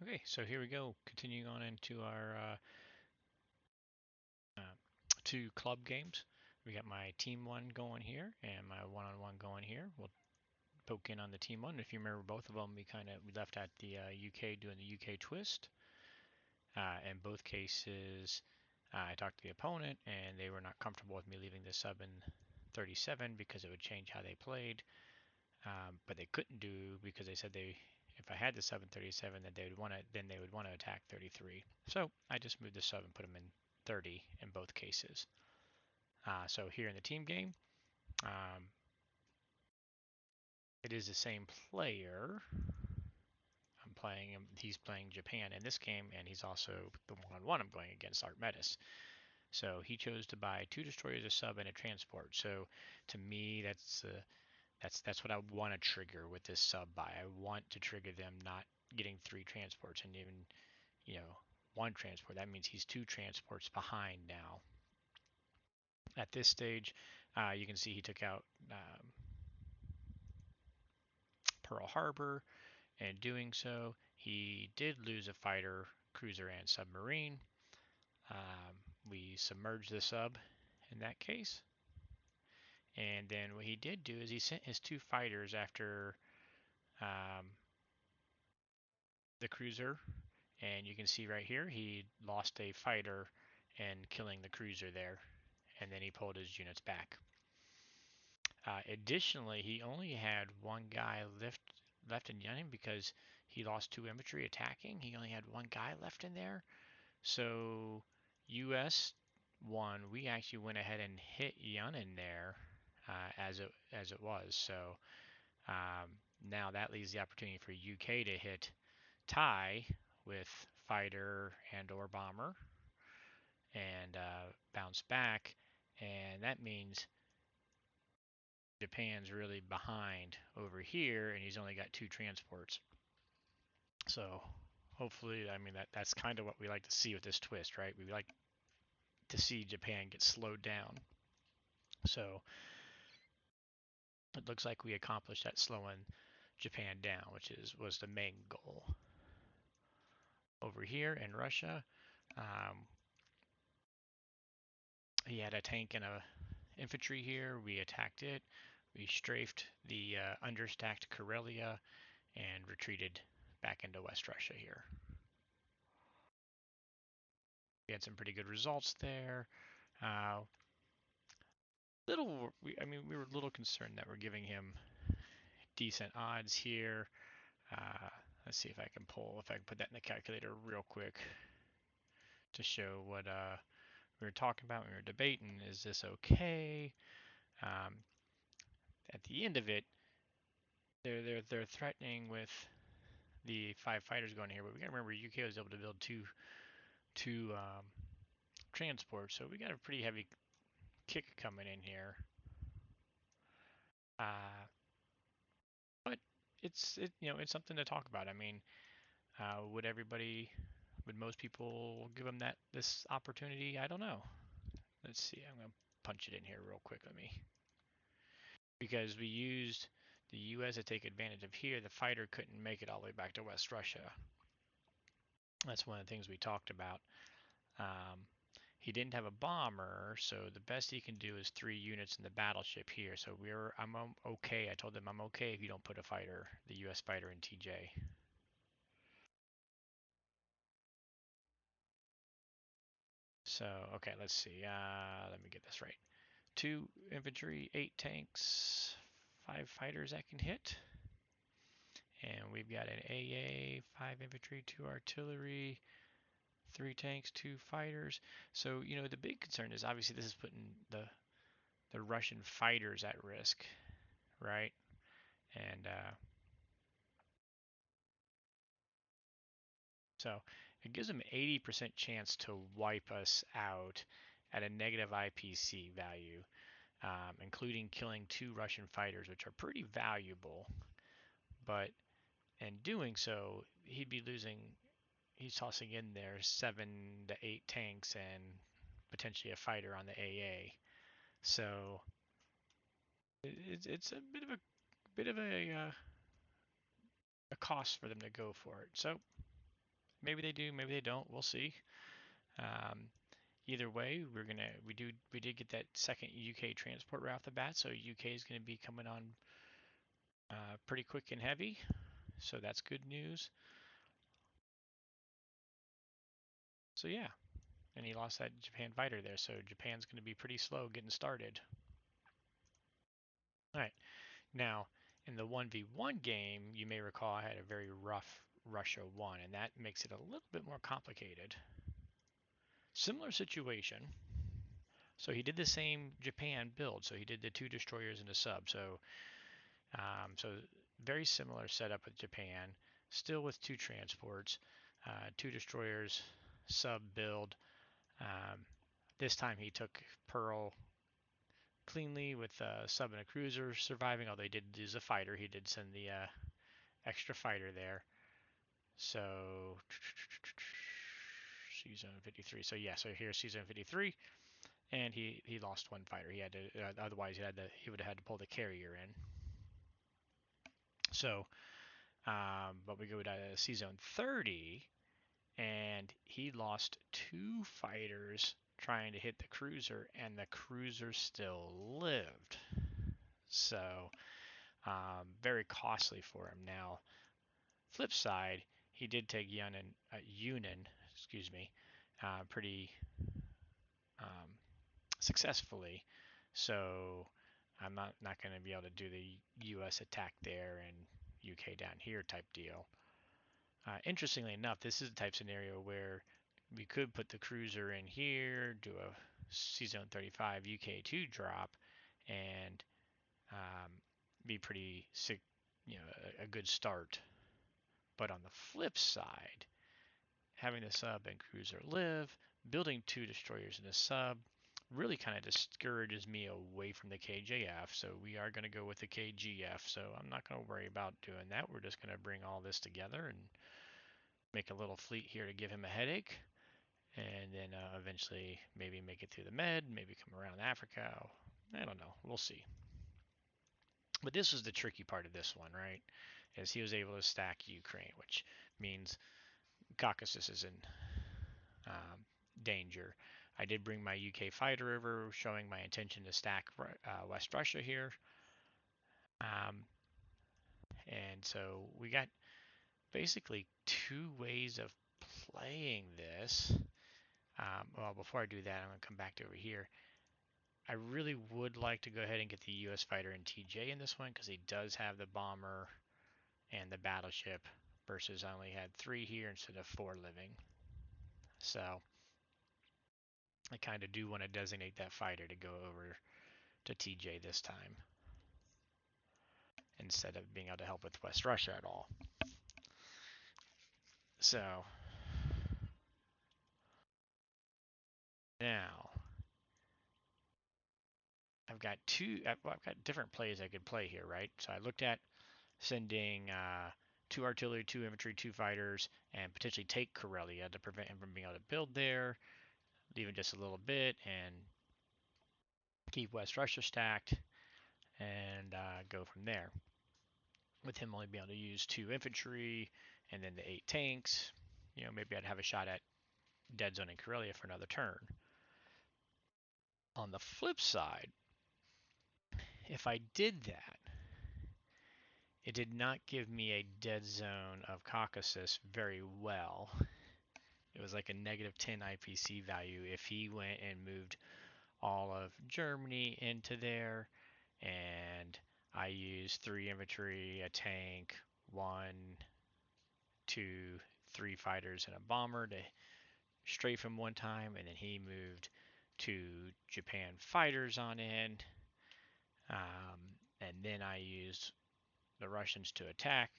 Okay, so here we go. Continuing on into our two club games. We got my team one going here and my one-on-one going here. We'll poke in on the team one. If you remember both of them, we left at the UK doing the UK twist. In both cases, I talked to the opponent and they were not comfortable with me leaving the sub in 37 because it would change how they played. But they couldn't do because they said if I had the sub in 37, then they would want to attack 33. So I just moved the sub and put them in 30 in both cases. So here in the team game, um, it is the same player. I'm playing him. He's playing Japan in this game, and he's also the one-on-one I'm going against Artmetis. So he chose to buy 2 destroyers, a sub, and a transport. So to me, that's what I want to trigger with this sub buy. I want to trigger them not getting 3 transports and even, 1 transport. That means he's 2 transports behind now. At this stage, you can see he took out Pearl Harbor. And doing so, he did lose a fighter, cruiser, and submarine. We submerged the sub in that case. And then what he did do is he sent his 2 fighters after um, the cruiser. And you can see right here, he lost a fighter and killing the cruiser there. And then he pulled his units back. Additionally, he only had 1 guy left in Yenin because he lost 2 infantry attacking. He only had 1 guy left in there. So US won. We actually went ahead and hit Yenin there as it was. So now that leaves the opportunity for UK to hit Thai with fighter and or bomber and bounce back, and that means Japan's really behind over here, and he's only got 2 transports. So hopefully, I mean that's kind of what we like to see with this twist, right? We like to see Japan get slowed down. So it looks like we accomplished that slowing Japan down, which was the main goal. Over here in Russia, um, he had a tank and a infantry here. We attacked it. We strafed the understacked Karelia and retreated back into West Russia here. We had some pretty good results there. Uh, we were a little concerned that we're giving him decent odds here. Let's see if I can put that in the calculator real quick to show what we were talking about when we were debating. Is this okay? Um, at the end of it, they're threatening with the 5 fighters going here, but we gotta remember UK was able to build two transports, so we got a pretty heavy kick coming in here. Uh, but it's something to talk about. I mean, would most people give him this opportunity? I don't know. Let's see. I'm gonna punch it in here real quick. Because we used the U.S. to take advantage of here. The fighter couldn't make it all the way back to West Russia. That's one of the things we talked about. Um, he didn't have a bomber, so the best he can do is 3 units in the battleship here. So I'm okay. I told them I'm okay if you don't put a fighter, the U.S. fighter in TJ. So okay, let's see. Let me get this right. 2 infantry, 8 tanks, 5 fighters that can hit. And we've got an AA, 5 infantry, 2 artillery, 3 tanks, 2 fighters. So, the big concern is obviously this is putting the Russian fighters at risk, right? And so it gives them an 80% chance to wipe us out at a negative IPC value, including killing 2 Russian fighters, which are pretty valuable. But in doing so, he's tossing in there 7 to 8 tanks and potentially a fighter on the AA. So it's a bit of a cost for them to go for it. So Maybe they do, maybe they don't. We'll see. Um, Either way, we did get that second UK transport right off the bat, so UK is going to be coming on pretty quick and heavy. So that's good news. So yeah, and he lost that Japan fighter there, so Japan's going to be pretty slow getting started. All right, now in the 1v1 game, you may recall I had a very rough Russia 1, and that makes it a little bit more complicated. Similar situation. So he did the same Japan build. So he did the 2 destroyers and a sub. So very similar setup with Japan, still with 2 transports, 2 destroyers, sub build. Um, this time he took Pearl cleanly with a sub and a cruiser surviving, although he did use a fighter. He did send the extra fighter there. So season 53. So yeah, so here's season 53, and he lost 1 fighter. He had to otherwise he would have had to pull the carrier in. So, but we go to season 30, and he lost 2 fighters trying to hit the cruiser, and the cruiser still lived. So, very costly for him. Now, flip side, he did take Yunan, excuse me, pretty um, successfully. So I'm not going to be able to do the U.S. attack there and UK down here type deal. Interestingly enough, this is the type scenario where we could put the cruiser in here, do a Season 35 UK2 drop, and um, be pretty sick, a good start. But on the flip side, having the sub and cruiser live, building 2 destroyers in a sub, really kind of discourages me away from the KJF. So we are going to go with the KGF. So I'm not going to worry about doing that. We're just going to bring all this together and make a little fleet here to give him a headache. And then eventually maybe make it through the Med, maybe come around Africa. I don't know. We'll see. But this was the tricky part of this one, right? Is he was able to stack Ukraine, which means Caucasus is in um, danger. I did bring my UK fighter over, showing my intention to stack West Russia here. Um, and so we got basically 2 ways of playing this. Well, before I do that, I'm going to come back to over here. I really would like to go ahead and get the US fighter and TJ in this one because he does have the bomber and the battleship versus I only had 3 here instead of 4 living. So I kind of do want to designate that fighter to go over to TJ this time instead of being able to help with West Russia at all. So now I've got different plays I could play here, right? So I looked at sending 2 artillery, 2 infantry, 2 fighters, and potentially take Karelia to prevent him from being able to build there, leaving just a little bit, and keep West Russia stacked, and go from there. With him only being able to use 2 infantry, and then the 8 tanks, maybe I'd have a shot at dead zoning Karelia for another turn. On the flip side, if I did that, it did not give me a dead zone of Caucasus very well. It was like a -10 IPC value if he went and moved all of Germany into there, and I used 3 infantry, a tank, 1, 2, 3 fighters, and a bomber to strafe him one time, and then he moved 2 Japan fighters on in, and then I used the Russians to attack.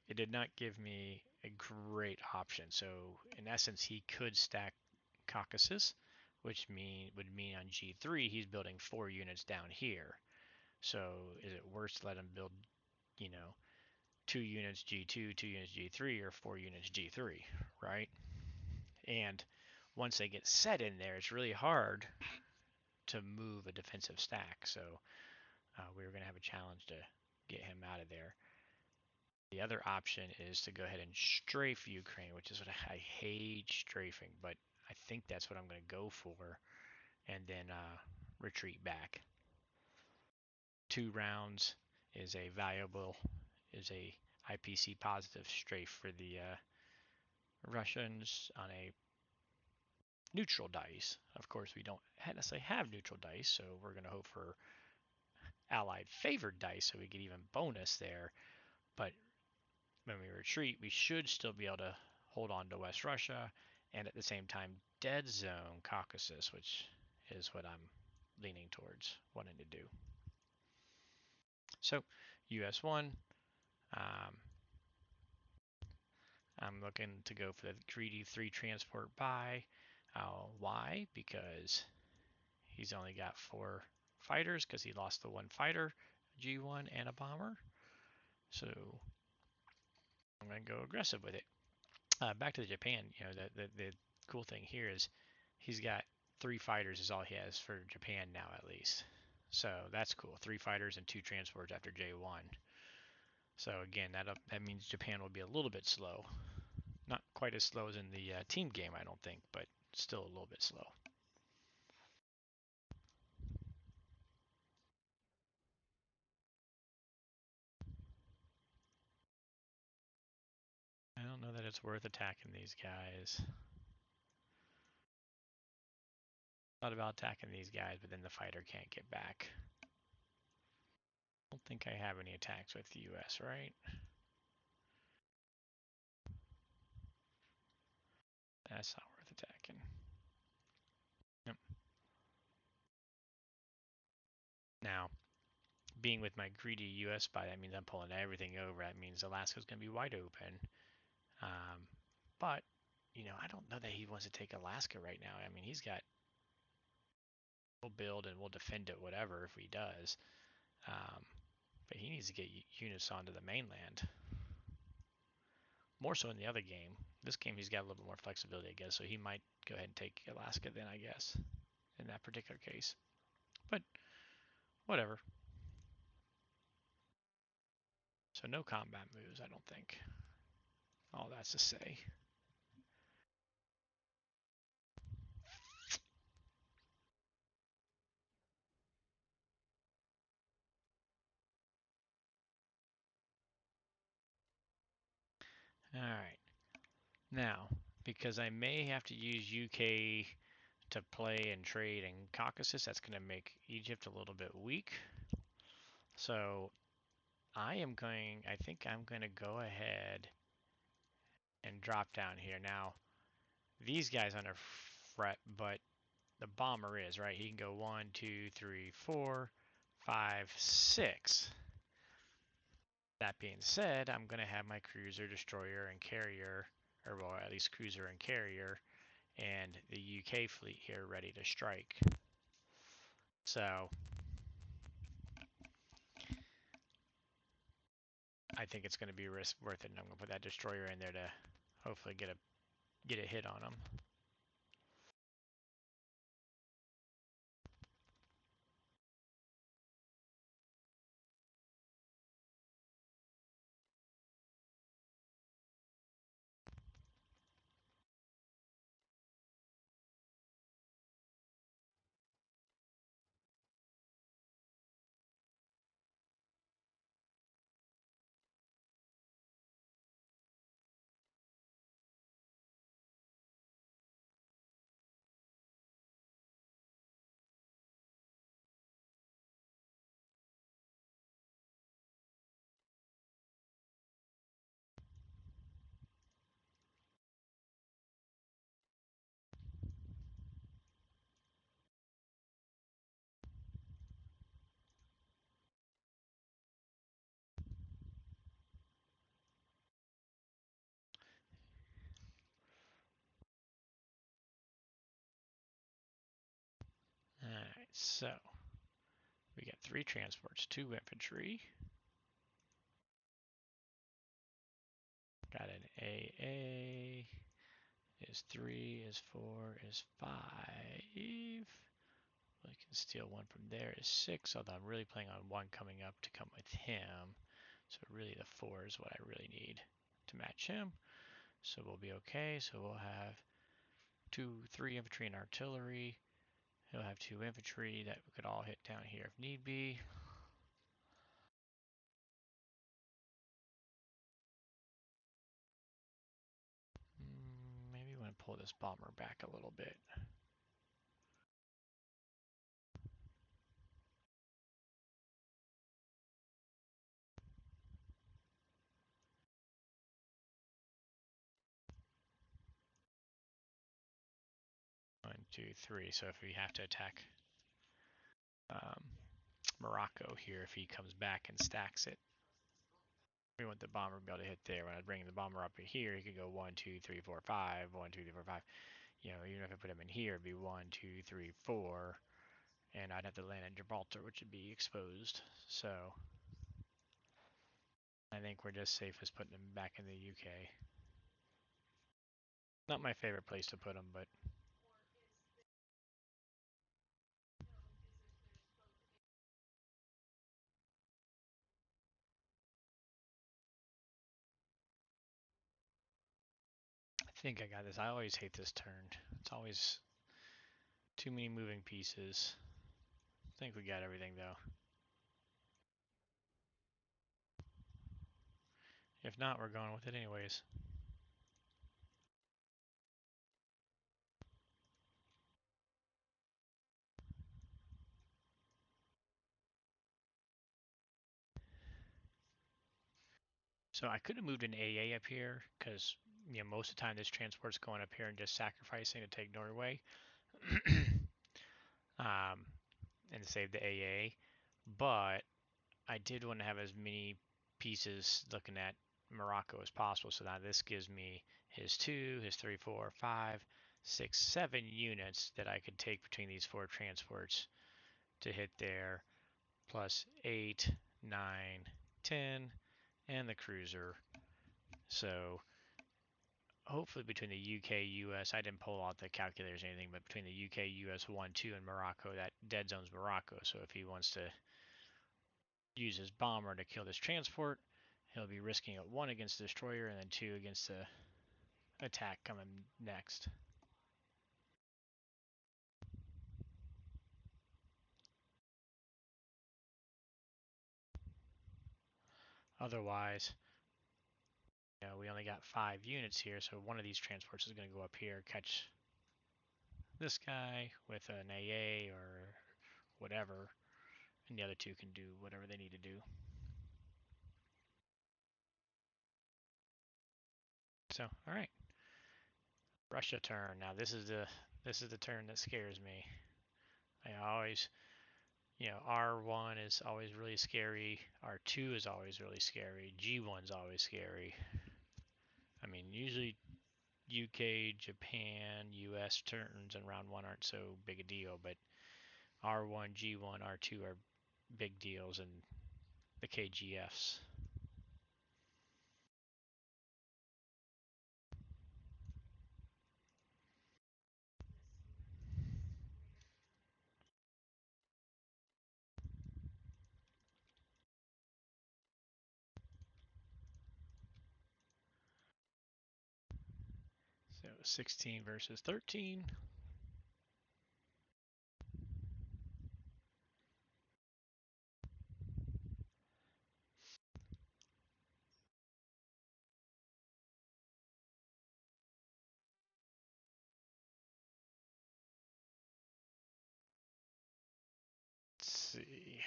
It did not give me a great option. So in essence, he could stack Caucasus, which would mean on G3 he's building 4 units down here. So is it worse to let him build, 2 units G2, 2 units G3, or 4 units G3, right? And once they get set in there, it's really hard to move a defensive stack. So we were going to have a challenge to get him out of there. The other option is to go ahead and strafe Ukraine, which is what I hate strafing, but I think that's what I'm going to go for, and then retreat back. 2 rounds is a IPC positive strafe for the Russians on a neutral dice. Of course, we don't necessarily have neutral dice, so we're going to hope for allied favored dice so we get even bonus there. But when we retreat, we should still be able to hold on to West Russia and at the same time dead zone Caucasus, which is what I'm leaning towards wanting to do. So US 1, I'm looking to go for the greedy 3 transport buy. Why? Because he's only got 4 fighters because he lost the 1 fighter, G1 and a bomber. So I'm going to go aggressive with it. Back to the Japan, the cool thing here is he's got 3 fighters is all he has for Japan now at least. So that's cool. 3 fighters and 2 transports after J1. So again, that means Japan will be a little bit slow. Not quite as slow as in the team game, I don't think, but still a little bit slow. I don't know that it's worth attacking these guys. Thought about attacking these guys, but then the fighter can't get back. I don't think I have any attacks with the US, right? That's not worth attacking. Yep. Now, being with my greedy US spy, that means I'm pulling everything over. That means Alaska's going to be wide open. But, I don't know that he wants to take Alaska right now. I mean, he's got, we'll build and we'll defend it, whatever, if he does. But he needs to get units onto the mainland. More so in the other game. This game, he's got a little bit more flexibility, I guess, so he might go ahead and take Alaska then, I guess, in that particular case. But, whatever. So no combat moves, I don't think. All that's to say. Alright. Now, because I may have to use UK to play and trade in Caucasus, that's going to make Egypt a little bit weak. So I think I'm going to go ahead and drop down here. Now, these guys under fret, but the bomber is, right? He can go 1, 2, 3, 4, 5, 6. That being said, I'm going to have my cruiser, destroyer, and carrier, or well, at least cruiser and carrier, and the UK fleet here ready to strike. So I think it's going to be worth it, and I'm going to put that destroyer in there to hopefully get a hit on them. Alright, so we got 3 transports, 2 infantry. Got an AA. Is 3, is 4, is 5. We can steal 1 from there, is 6, although I'm really planning on 1 coming up to come with him. So really the 4 is what I really need to match him. So we'll be okay. So we'll have 3 infantry and artillery. He'll have 2 infantry that we could all hit down here if need be. Maybe we want to pull this bomber back a little bit. One, two, three. So if we have to attack Morocco here, if he comes back and stacks it, we want the bomber to be able to hit there. When I bring the bomber up here, he could go 1, 2, 3, 4, 5. 1, 2, 3, 4, 5. You know, even if I put him in here, it'd be 1, 2, 3, 4. And I'd have to land in Gibraltar, which would be exposed. So I think we're just safest putting him back in the UK. Not my favorite place to put him, but I think I got this. I always hate this turn. It's always too many moving pieces. I think we got everything though. If not, we're going with it anyways. So I could have moved an AA up here because most of the time this transport's going up here and just sacrificing to take Norway and save the AA. But I did want to have as many pieces looking at Morocco as possible. So now this gives me his 2, his 3, 4, 5, 6, 7 units that I could take between these 4 transports to hit there, plus 8, 9, 10, and the cruiser. So hopefully between the UK, US, I didn't pull out the calculators or anything, but between the UK, US 1, 2, and Morocco, that dead zones Morocco. So if he wants to use his bomber to kill this transport, he'll be risking it 1 against the destroyer and then 2 against the attack coming next. Otherwise, we only got 5 units here, so one of these transports is going to go up here, catch this guy with an AA or whatever, and the other 2 can do whatever they need to do. So, all right, Russia turn. Now this is the turn that scares me. I always, R1 is always really scary. R2 is always really scary. G1's always scary. I mean, usually UK, Japan, US turns in round 1 aren't so big a deal, but R1, G1, R2 are big deals in the KGFs. So 16 versus 13. Let's see.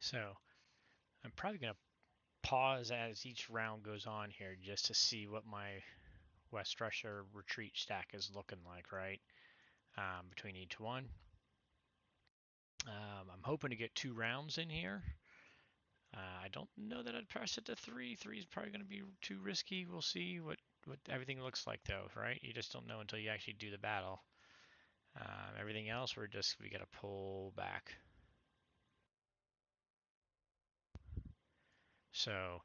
So I'm probably going to pause as each round goes on here just to see what my West Russia retreat stack is looking like, right? Between each one. I'm hoping to get 2 rounds in here. I don't know that I'd press it to 3. 3 is probably going to be too risky. We'll see what everything looks like, though, right? You just don't know until you actually do the battle. Everything else, we got to pull back. So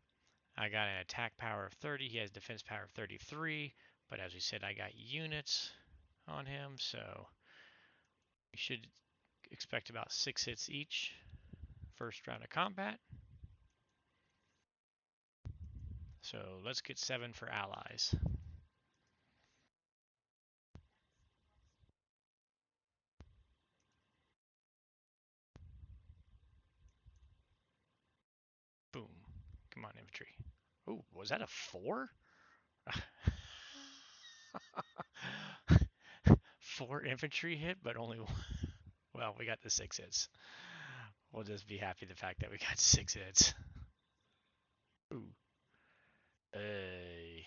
I got an attack power of 30. He has defense power of 33. But as we said, I got units on him, so we should expect about 6 hits each. first round of combat. So let's get 7 for allies. Boom. Come on, infantry. Oh, was that a 4? 4 infantry hit, but only one. Well, we got the 6 hits. We'll just be happy the fact that we got 6 hits. Ooh. Hey.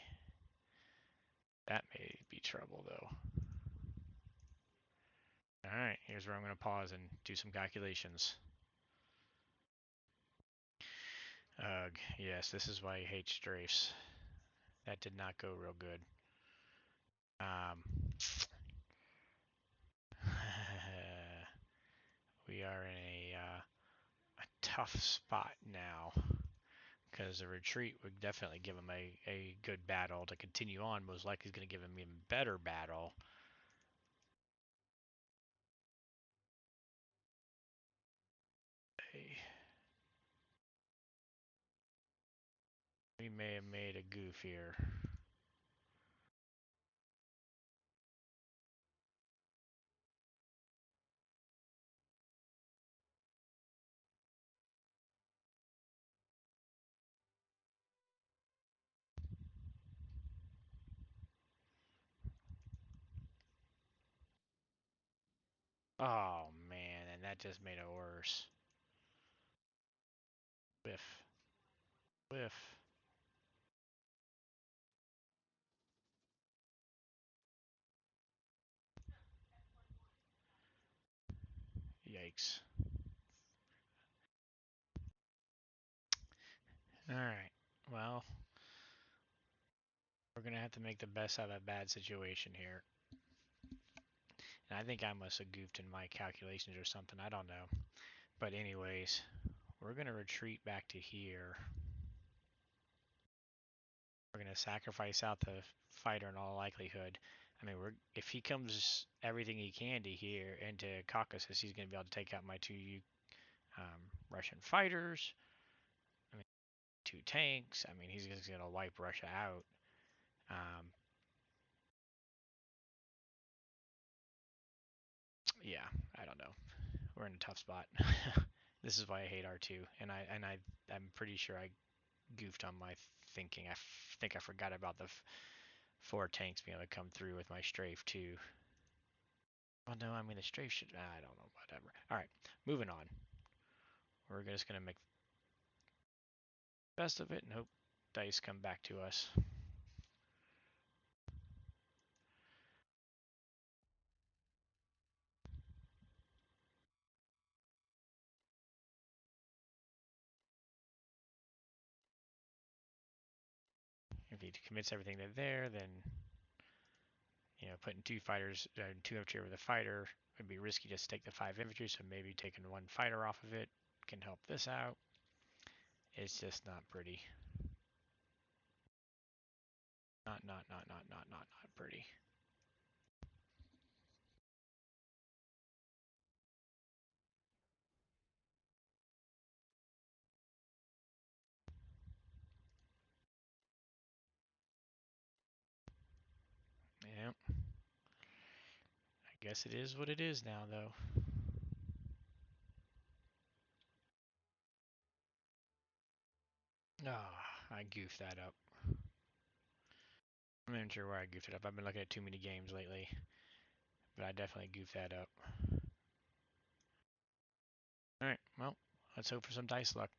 That may be trouble, though. Alright, here's where I'm going to pause and do some calculations. Ugh, yes, this is why I hate strafes. That did not go real good. We are in a tough spot now because the retreat would definitely give him a good battle to continue on. Most likely, he's going to give him an even better battle. We may have made a goof here. Oh man, and that just made it worse. Whiff. Whiff. Yikes. Alright. Well, we're going to have to make the best out of a bad situation here. And I think I must have goofed in my calculations or something. I don't know. But anyways, we're going to retreat back to here. We're going to sacrifice out the fighter in all likelihood. I mean, if he comes everything he can to here into Caucasus, he's going to be able to take out my 2 Russian fighters. I mean, 2 tanks. I mean, he's just going to wipe Russia out. Yeah, I don't know. We're in a tough spot. This is why I hate R2, and I'm pretty sure I goofed on my thinking. I think I forgot about the 4 tanks being able to come through with my strafe too. Well, no, I mean the strafe should. I don't know. Whatever. All right, moving on. We're just gonna make the best of it and hope dice come back to us. If he commits everything to there, then putting 2 fighters, 2 infantry over the fighter would be risky just to take the 5 infantry. So maybe taking 1 fighter off of it can help this out. It's just not pretty. Not pretty. Yeah. I guess it is what it is now, though. Ah, I goofed that up. I'm not even sure where I goofed it up. I've been looking at too many games lately, but I definitely goofed that up. Alright, well, let's hope for some dice luck.